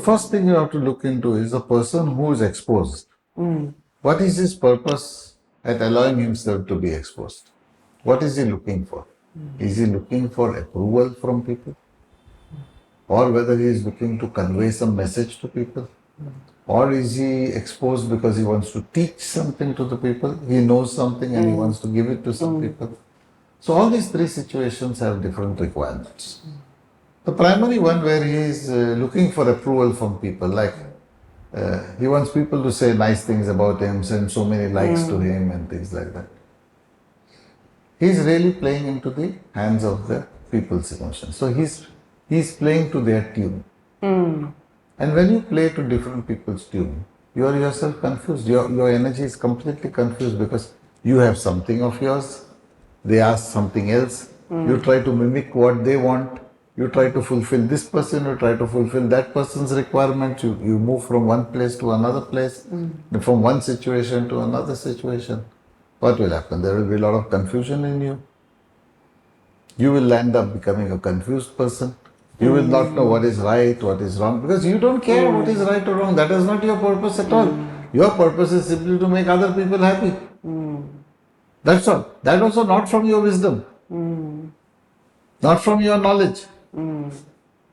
first thing you have to look into is the person who is exposed. What is his purpose at allowing himself to be exposed? What is he looking for? Is he looking for approval from people? Or whether he is looking to convey some message to people? Or is he exposed because he wants to teach something to the people? He knows something and he wants to give it to some people. So all these three situations have different requirements. The primary one where he is looking for approval from people, like he wants people to say nice things about him, send so many likes to him and things like that. He's really playing into the hands of the people's emotions. So he's playing to their tune. And when you play to different people's tune, you are yourself confused. Your energy is completely confused because you have something of yours, they ask something else, you try to mimic what they want, you try to fulfill this person, you try to fulfill that person's requirements, you move from one place to another place, from one situation to another situation. What will happen? There will be a lot of confusion in you. You will end up becoming a confused person. You will not know what is right, what is wrong, because you don't care what is right or wrong. That is not your purpose at all. Your purpose is simply to make other people happy. That's all. That also not from your wisdom. Not from your knowledge.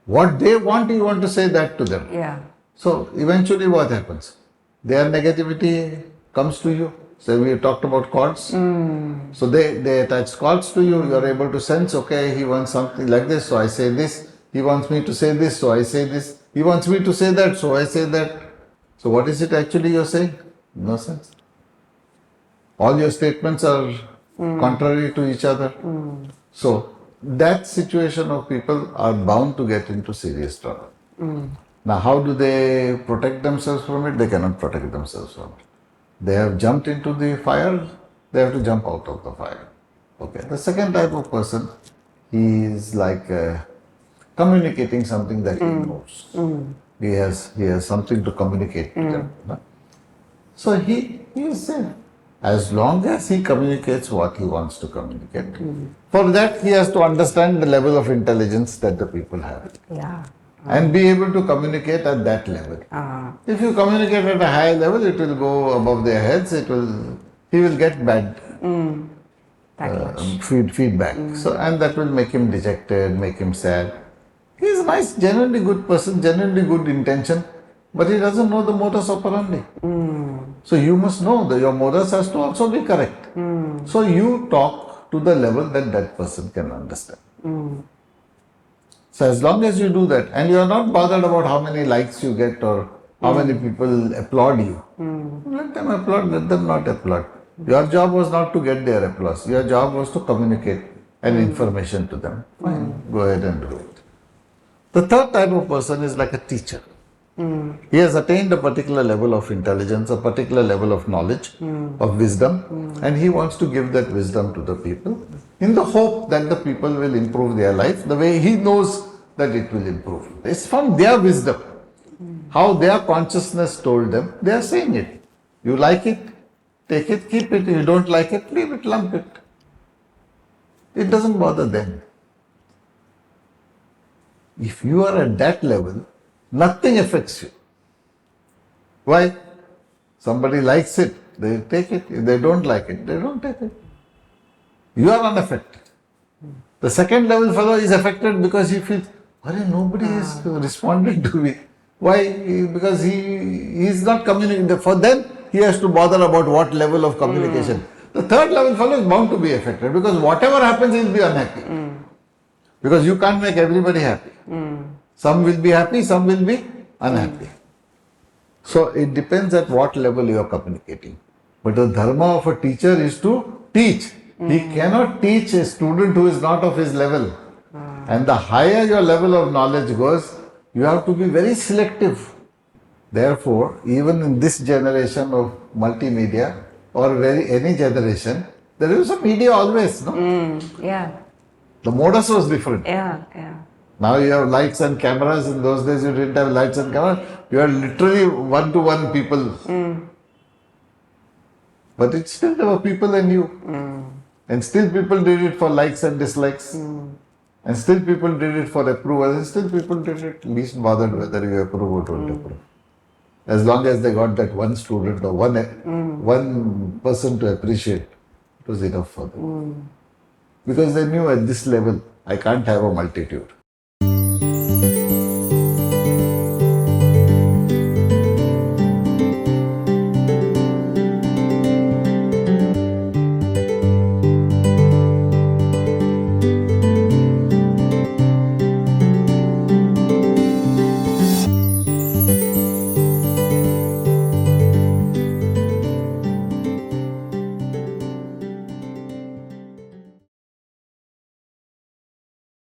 What they want, you want to say that to them. Yeah. So eventually what happens? Their negativity comes to you. So we talked about cords. So they attach cords to you. You are able to sense, okay, he wants something like this, so I say this. He wants me to say this, so I say this. He wants me to say that, so I say that. So what is it actually you're saying? No sense. All your statements are contrary to each other. So that situation of people are bound to get into serious trouble. Now how do they protect themselves from it? They cannot protect themselves from it. They have jumped into the fire, they have to jump out of the fire. Okay. The second type of person, he is like communicating something that he knows. He has something to communicate to them. No? So he is safe. As long as he communicates what he wants to communicate. For that he has to understand the level of intelligence that the people have. Yeah. And be able to communicate at that level. If you communicate at a high level, it will go above their heads. He will get bad feedback. So, and that will make him dejected, make him sad. He is a nice, genuinely good person, genuinely good intention, but he doesn't know the modus operandi. So you must know that your modus has to also be correct. So you talk to the level that that person can understand. So as long as you do that, and you are not bothered about how many likes you get or how many people applaud you, let them applaud, let them not applaud. Your job was not to get their applause. Your job was to communicate an information to them. Fine, go ahead and do it. The third type of person is like a teacher. He has attained a particular level of intelligence, a particular level of knowledge, of wisdom, and he wants to give that wisdom to the people in the hope that the people will improve their life the way he knows that it will improve. It's from their wisdom. How their consciousness told them, they are saying it. You like it, take it, keep it. You don't like it, leave it, lump it. It doesn't bother them. If you are at that level, nothing affects you. Why? Somebody likes it, they take it. If they don't like it, they don't take it. You are unaffected. The second level fellow is affected because he feels, nobody has responded to me. Why? Because he is not communicating. For them, he has to bother about what level of communication. The third level fellow is bound to be affected because whatever happens, he will be unhappy. Because you can't make everybody happy. Some will be happy, some will be unhappy. So it depends at what level you are communicating. But the dharma of a teacher is to teach. He cannot teach a student who is not of his level. And the higher your level of knowledge goes, you have to be very selective. Therefore, even in this generation of multimedia or any generation, there is a media always, no? Yeah. The modus was different. Yeah. Now you have lights and cameras. In those days you didn't have lights and cameras. You had literally one-to-one people. But it's still there were people and you. And still people did it for likes and dislikes. And still people did it for approval, and still people did it least bothered whether you approve or don't approve. As long as they got that one student or one person to appreciate, it was enough for them. Because they knew at this level, I can't have a multitude.